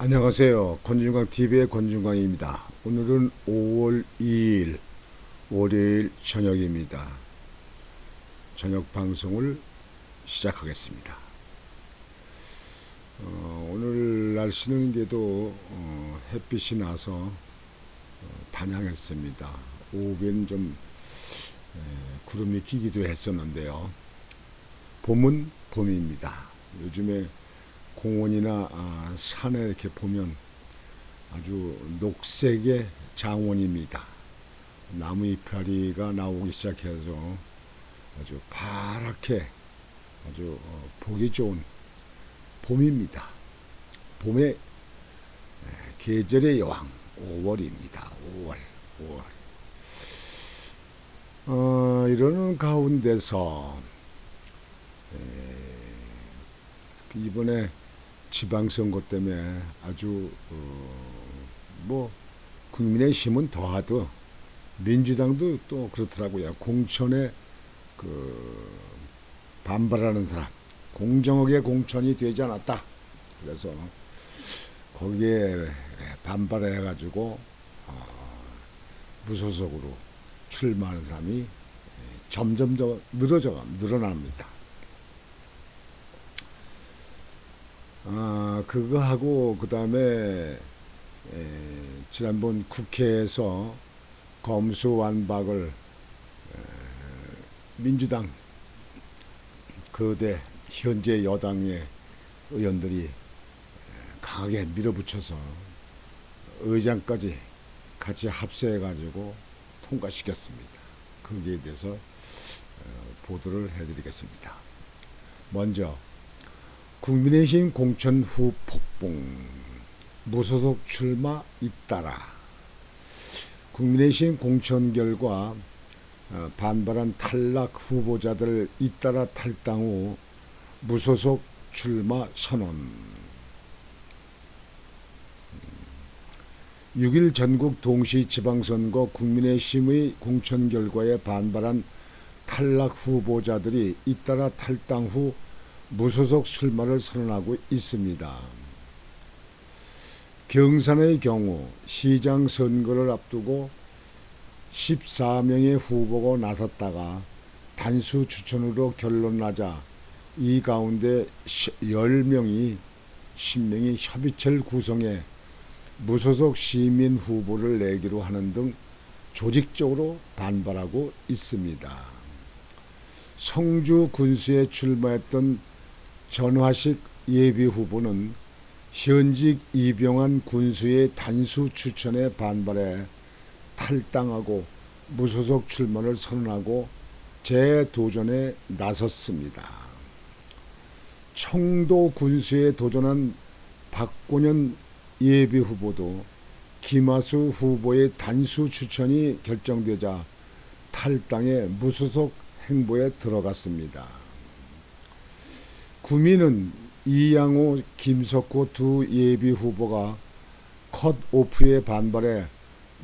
안녕하세요. 권준광TV의 권준광입니다. 오늘은 5월 2일 월요일 저녁입니다. 저녁 방송을 시작하겠습니다. 오늘 날씨는 그래도 햇빛이 나서 단양했습니다. 오후엔 좀 구름이 끼기도 했었는데요. 봄은 봄입니다. 요즘에 공원이나 산에 이렇게 보면 아주 녹색의 장원입니다. 나무 이파리가 나오기 시작해서 아주 파랗게 아주 보기 좋은 봄입니다. 봄의 계절의 여왕 5월입니다. 5월. 이러는 가운데서 이번에 지방선거 때문에 아주 뭐 국민의힘은 더하도 민주당도 또 그렇더라고요. 공천에 반발하는 사람, 공정하게 공천이 되지 않았다. 그래서 거기에 반발해 가지고 무소속으로 출마하는 사람이 점점 더 늘어납니다. 그거 하고 그 다음에 지난번 국회에서 검수완박을 민주당 거대 현재 여당의 의원들이 강하게 밀어붙여서 의장까지 같이 합세해 가지고 통과시켰습니다. 거기에 대해서 보도를 해드리겠습니다. 먼저 국민의힘 공천 후 폭봉, 무소속 출마 잇따라. 국민의힘 공천 결과 반발한 탈락 후보자들 잇따라 탈당 후 무소속 출마 선언. 6일 전국 동시 지방선거 국민의힘의 공천 결과에 반발한 탈락 후보자들이 잇따라 탈당 후 무소속 출마를 선언하고 있습니다. 경산의 경우 시장 선거를 앞두고 14명의 후보가 나섰다가 단수 추천으로 결론나자 이 가운데 10명이 협의체를 구성해 무소속 시민 후보를 내기로 하는 등 조직적으로 반발하고 있습니다. 성주 군수에 출마했던 전화식 예비후보는 현직 이병환 군수의 단수 추천에 반발해 탈당하고 무소속 출마를 선언하고 재도전에 나섰습니다. 청도 군수에 도전한 박곤현 예비후보도 김하수 후보의 단수 추천이 결정되자 탈당해 무소속 행보에 들어갔습니다. 구민은 이양호, 김석호 두 예비 후보가 컷오프에 반발해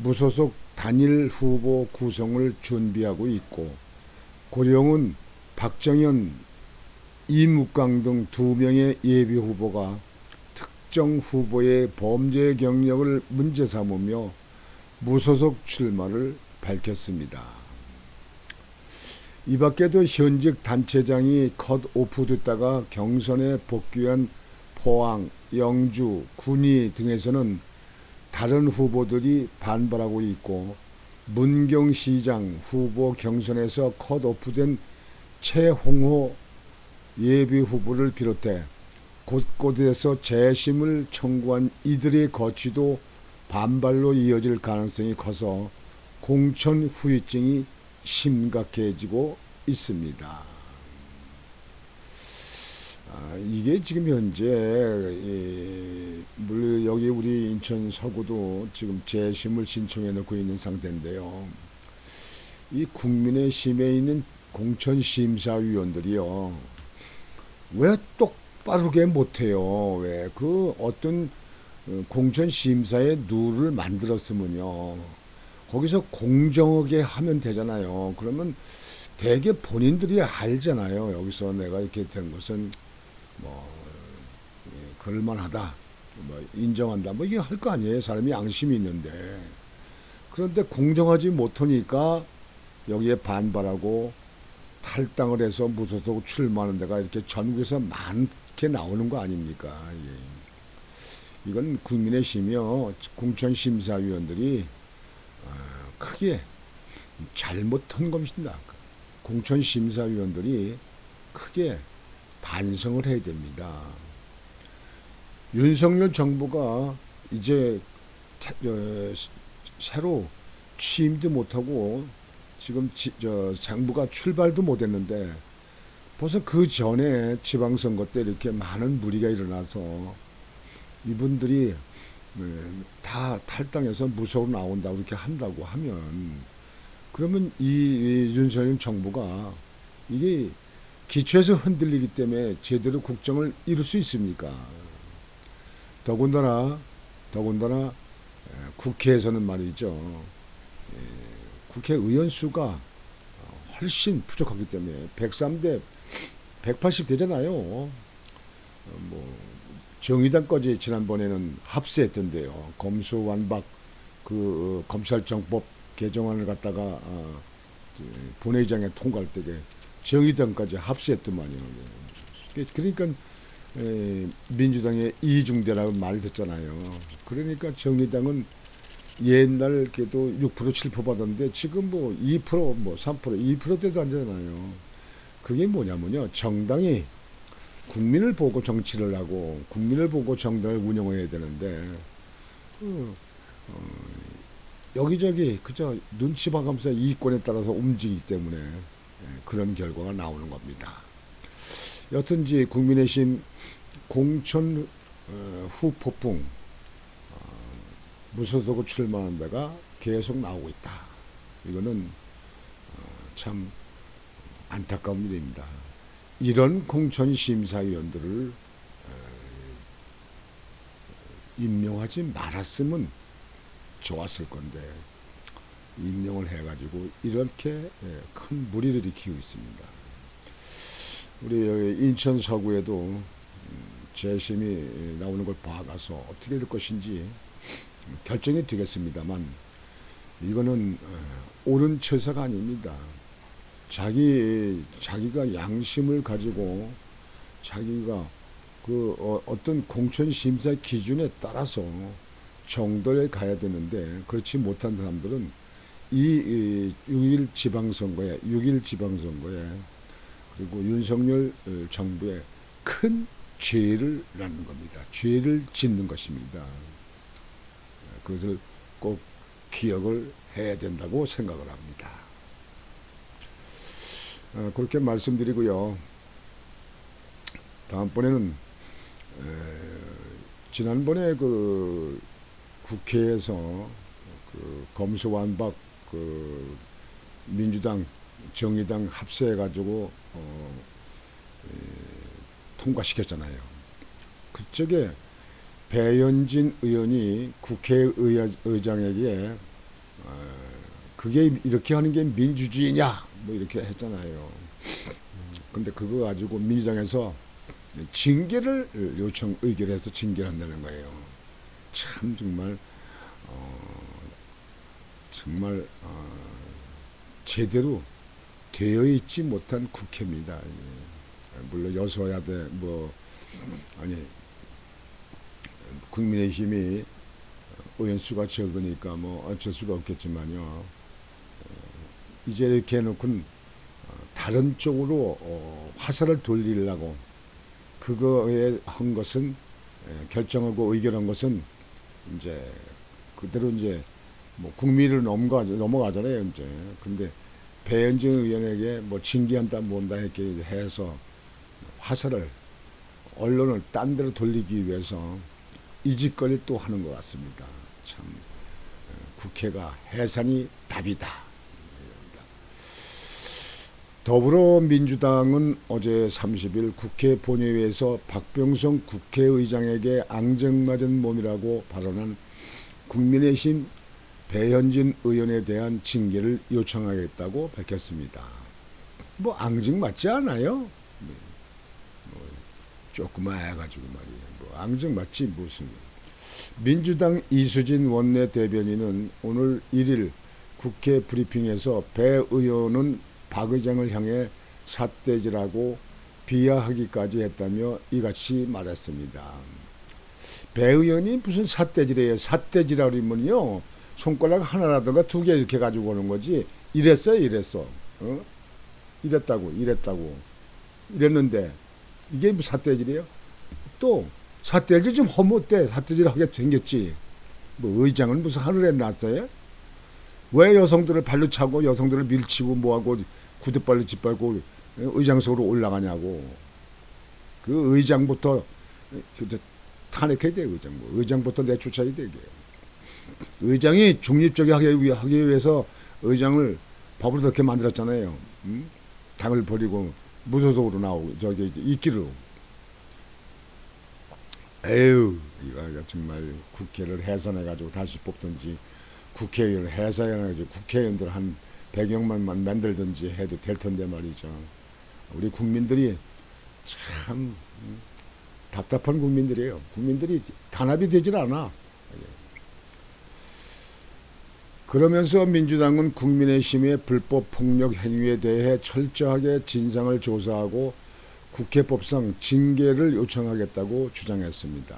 무소속 단일 후보 구성을 준비하고 있고, 고령은 박정현, 이묵강 등 2명의 예비 후보가 특정 후보의 범죄 경력을 문제 삼으며 무소속 출마를 밝혔습니다. 이 밖에도 현직 단체장이 컷오프 됐다가 경선에 복귀한 포항, 영주, 군위 등에서는 다른 후보들이 반발하고 있고, 문경시장 후보 경선에서 컷오프된 최홍호 예비 후보를 비롯해 곳곳에서 재심을 청구한 이들의 거취도 반발로 이어질 가능성이 커서 공천 후유증이 심각해지고 있습니다. 이게 지금 현재 물론 여기 우리 인천 서구도 지금 재심을 신청해 놓고 있는 상태인데요. 이 국민의힘에 있는 공천심사위원들이요, 왜 똑바르게 못해요? 왜 그 어떤 공천심사의 룰을 만들었으면요, 거기서 공정하게 하면 되잖아요. 그러면 대개 본인들이 알잖아요. 여기서 내가 이렇게 된 것은 뭐 그럴만하다. 뭐 인정한다 뭐 이게 할 거 아니에요. 사람이 양심이 있는데. 그런데 공정하지 못하니까 여기에 반발하고 탈당을 해서 무소속 출마하는 데가 이렇게 전국에서 많게 나오는 거 아닙니까? 예. 이건 국민의힘이요 공천심사위원들이 크게 잘못한 것입니다. 공천심사위원들이 크게 반성을 해야 됩니다. 윤석열 정부가 이제 새로 취임도 못하고 지금 정부가 출발도 못했는데 벌써 그 전에 지방선거 때 이렇게 많은 무리가 일어나서 이분들이 다 탈당해서 무소속 나온다고 이렇게 한다고 하면 그러면 이 윤석열 정부가 이게 기초에서 흔들리기 때문에 제대로 국정을 이룰 수 있습니까? 더군다나 국회에서는 말이죠. 국회의원 수가 훨씬 부족하기 때문에 103대 180 되잖아요. 뭐 정의당까지 지난번에는 합세했던데요. 검수완박 그 검찰청법 개정안을 갖다가 본회의장에 통과할 때 정의당까지 합세했더만요. 그러니까 민주당의 이중대라고 말 듣잖아요. 그러니까 정의당은 옛날 걔도 6% 7% 받았는데 지금 뭐 2% 뭐 3% 2%대도 안 되잖아요. 그게 뭐냐면요. 정당이 국민을 보고 정치를 하고 국민을 보고 정당을 운영해야 되는데 여기저기 그저 눈치 봐가면서 이권에 따라서 움직이기 때문에 그런 결과가 나오는 겁니다. 여튼지 국민의힘 공천 후폭풍 무소속으로 출마하는 데가 계속 나오고 있다. 이거는 참 안타까운 일입니다. 이런 공천심사위원들을 임명하지 말았으면 좋았을 건데 임명을 해가지고 이렇게 큰 무리를 일으키고 있습니다. 우리 인천 서구에도 재심이 나오는 걸 봐가서 어떻게 될 것인지 결정이 되겠습니다만 이거는 옳은 처사가 아닙니다. 자기가 양심을 가지고 자기가 그 어떤 공천 심사 기준에 따라서 정도에 가야 되는데 그렇지 못한 사람들은 이 6일 지방선거에 그리고 윤석열 정부에 큰 죄를 낳는 겁니다. 죄를 짓는 것입니다. 그것을 꼭 기억을 해야 된다고 생각을 합니다. 그렇게 말씀드리고요. 다음번에는 지난번에 그 국회에서 그 검수완박 그 민주당 정의당 합세해가지고 통과시켰잖아요. 그쪽에 배현진 의원이 국회의장에게 그게 이렇게 하는 게 민주주의냐 뭐 이렇게 했잖아요. 근데 그거 가지고 민주당에서 징계를 의결해서 징계를 한다는 거예요. 참 정말 제대로 되어 있지 못한 국회입니다. 물론 여소야대 국민의힘이 의원 수가 적으니까 뭐 어쩔 수가 없겠지만요. 이제 이렇게 해놓고는 다른 쪽으로 화살을 돌리려고 그거에 한 것은 결정하고 의결한 것은 이제 그대로 이제 뭐 국민을 넘어가잖아요. 이제 근데 배현진 의원에게 뭐 징계한다 뭔다 이렇게 해서 화살을 언론을 딴 데로 돌리기 위해서 이 짓거리를 또 하는 것 같습니다. 참 국회가 해산이 답이다. 더불어민주당은 어제 30일 국회 본회의에서 박병석 국회의장에게 앙증맞은 몸이라고 발언한 국민의힘 배현진 의원에 대한 징계를 요청하겠다고 밝혔습니다. 뭐 앙증맞지 않아요? 뭐 조그마해가지고 말이에요. 뭐 앙증맞지 무슨 민주당 이수진 원내대변인은 오늘 1일 국회 브리핑에서 배 의원은 박 의장을 향해 삿대질하고 비하하기까지 했다며 이같이 말했습니다. 배 의원이 무슨 삿대질이에요. 삿대질이라 그러면요, 손가락 하나라든가 두 개 이렇게 가지고 오는 거지. 이랬어요, 이랬어. 이랬다고. 이랬는데 이게 무슨 삿대질이에요? 또 삿대질 좀 허못돼 삿대질 하게 생겼지. 뭐 의장은 무슨 하늘에 났어요? 왜 여성들을 발로 차고 여성들을 밀치고 뭐하고 구두발로 짓밟고 의장석으로 올라가냐고. 그 의장부터 탄핵해야 돼. 의장부터 내쫓아야 되게. 의장이 중립적이게 하기 위해서 의장을 법으로 그렇게 만들었잖아요. 당을 버리고 무소속으로 나오고 저기 이끼로. 에휴, 이거 정말 국회를 해산해가지고 다시 뽑든지 국회의원을 해산해가지고 국회의원들 한 100명만 만들든지 해도 될 텐데 말이죠. 우리 국민들이 참 답답한 국민들이에요. 국민들이 단합이 되질 않아. 그러면서 민주당은 국민의힘의 불법 폭력 행위에 대해 철저하게 진상을 조사하고 국회법상 징계를 요청하겠다고 주장했습니다.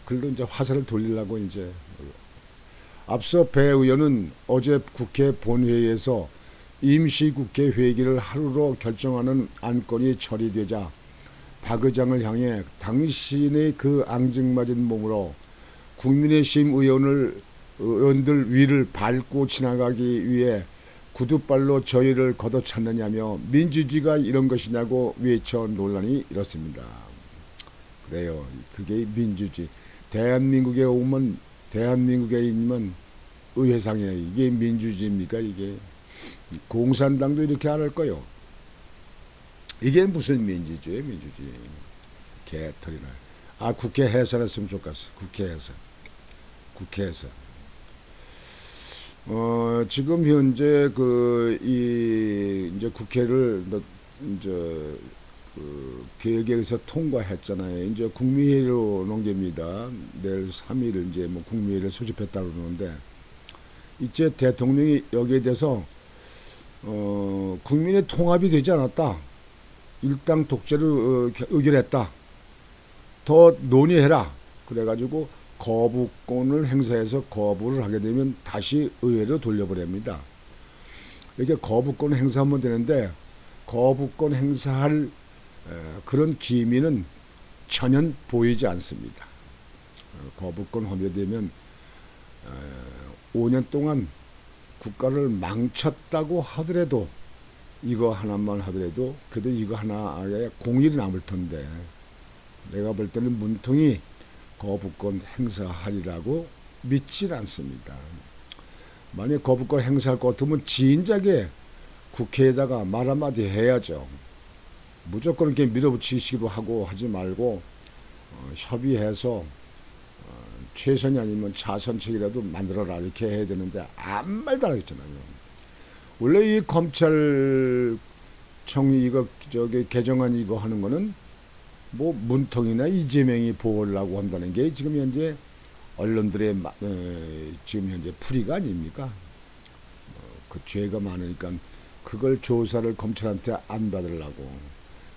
글로 이제 화살을 돌리려고 이제. 앞서 배 의원은 어제 국회 본회의에서 임시국회 회기를 하루로 결정하는 안건이 처리되자 박 의장을 향해 당신의 그 앙증맞은 몸으로 국민의힘 의원들 위를 밟고 지나가기 위해 구두발로 저희를 걷어찼느냐며 민주주의가 이런 것이냐고 외쳐 논란이 일었습니다. 그래요. 그게 민주주의. 대한민국에 있는 의회상이에요. 이게 민주주의입니까? 이게 공산당도 이렇게 안 할 거요. 이게 무슨 민주주의예요? 민주주의. 개털이나. 국회 해산했으면 좋겠어. 국회 해산. 지금 현재 이제 국회를 이제 계획에서 통과했잖아요. 이제 국무회의로 넘깁니다. 내일 3일 이제 뭐 국무회의를 소집했다 그러는데 이제 대통령이 여기에 대해서 국민의 통합이 되지 않았다. 일당 독재를 의결했다. 더 논의해라. 그래가지고 거부권을 행사해서 거부를 하게 되면 다시 의회로 돌려보냅니다. 이렇게 거부권 행사하면 되는데 거부권 행사할 그런 기미는 전혀 보이지 않습니다. 거부권 허용되면 5년 동안 국가를 망쳤다고 하더라도 이거 하나만 하더라도 그래도 이거 하나에 공일이 남을 텐데 내가 볼 때는 문통이 거부권 행사하리라고 믿질 않습니다. 만약 거부권 행사할 것 같으면 진작에 국회에다가 말 한마디 해야죠. 무조건 이렇게 밀어붙이시기로 하고 하지 말고 협의해서 최선이 아니면 차선책이라도 만들어라 이렇게 해야 되는데 아무 말도 안 하겠잖아요. 원래 이 검찰청이 이거 저기 개정안 이거 하는 거는 뭐 문통이나 이재명이 보호하려고 한다는 게 지금 현재 언론들의 지금 현재 풀이가 아닙니까? 그 죄가 많으니까 그걸 조사를 검찰한테 안 받으려고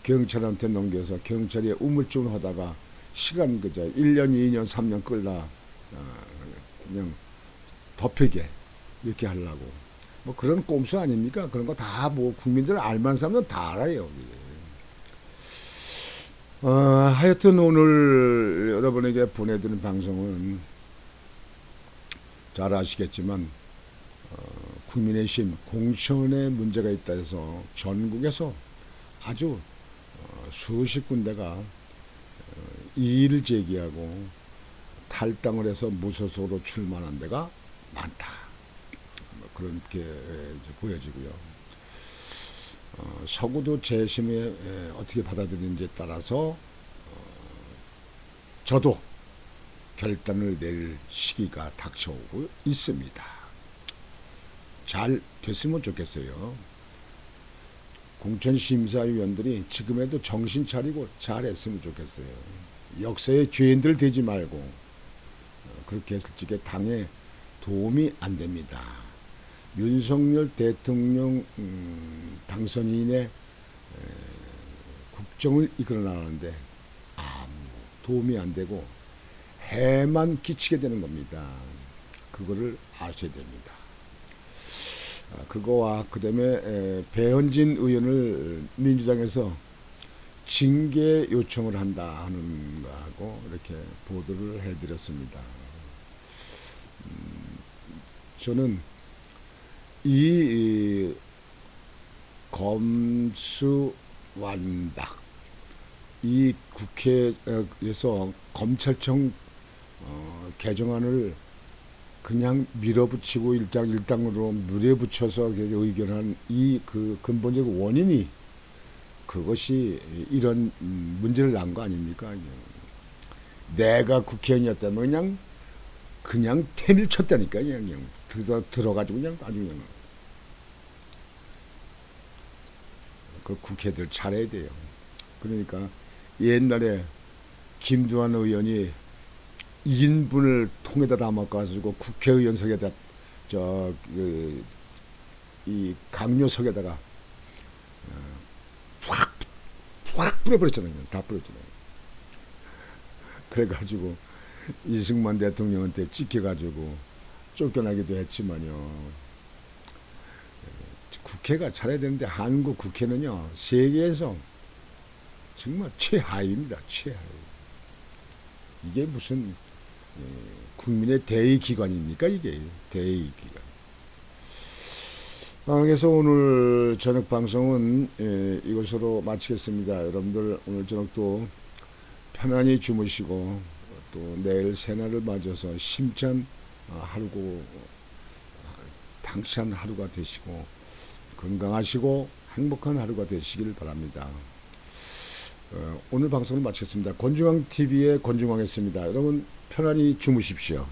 경찰한테 넘겨서 경찰이 우물쭈물 하다가 시간 그저 1년, 2년, 3년 끌다 그냥 덮이게 이렇게 하려고 뭐 그런 꼼수 아닙니까? 그런 거 다 뭐 국민들 알만한 사람은 다 알아요. 하여튼 오늘 여러분에게 보내드린 방송은 잘 아시겠지만 국민의힘 공천에 문제가 있다 해서 전국에서 아주 수십 군데가 이의를 제기하고 탈당을 해서 무소속으로 출마한 데가 많다. 그렇게 보여지고요. 서구도 재심에 어떻게 받아들이는지에 따라서 저도 결단을 낼 시기가 닥쳐오고 있습니다. 잘 됐으면 좋겠어요. 공천심사위원들이 지금에도 정신 차리고 잘했으면 좋겠어요. 역사의 죄인들 되지 말고 그렇게 했을 적에 당에 도움이 안 됩니다. 윤석열 대통령 당선인의 국정을 이끌어 나가는데 아무 도움이 안 되고 해만 끼치게 되는 겁니다. 그거를 아셔야 됩니다. 그거와 그 다음에 배현진 의원을 민주당에서 징계 요청을 한다 하는 거하고 이렇게 보도를 해드렸습니다. 저는 이 검수완박, 이 국회에서 검찰청 개정안을 그냥 밀어붙이고 일당으로 물에 붙여서 의견한 이 그 근본적 원인이 그것이 이런 문제를 낳은 거 아닙니까? 내가 국회의원이었다면 그냥 태밀쳤다니까 그냥 들어가지고 그냥 아주 그냥 그 국회들 잘해야 돼요. 그러니까 옛날에 김두한 의원이 2인분을 통에다 담아가지고 국회의원석에다 이 강요석에다가 확 뿌려버렸잖아요. 다 뿌렸잖아요. 그래가지고 이승만 대통령한테 찍혀가지고 쫓겨나기도 했지만요. 국회가 잘해야 되는데 한국 국회는요 세계에서 정말 최하위입니다. 최하위. 이게 무슨 국민의 대의기관입니까? 이게 대의기관. 그래서 오늘 저녁 방송은 이것으로 마치겠습니다. 여러분들 오늘 저녁도 편안히 주무시고 또 내일 새날을 맞아서 심찬 하루고 당찬 하루가 되시고 건강하시고 행복한 하루가 되시길 바랍니다. 오늘 방송을 마치겠습니다. 권중왕TV의 권중왕이었습니다. 여러분 편안히 주무십시오.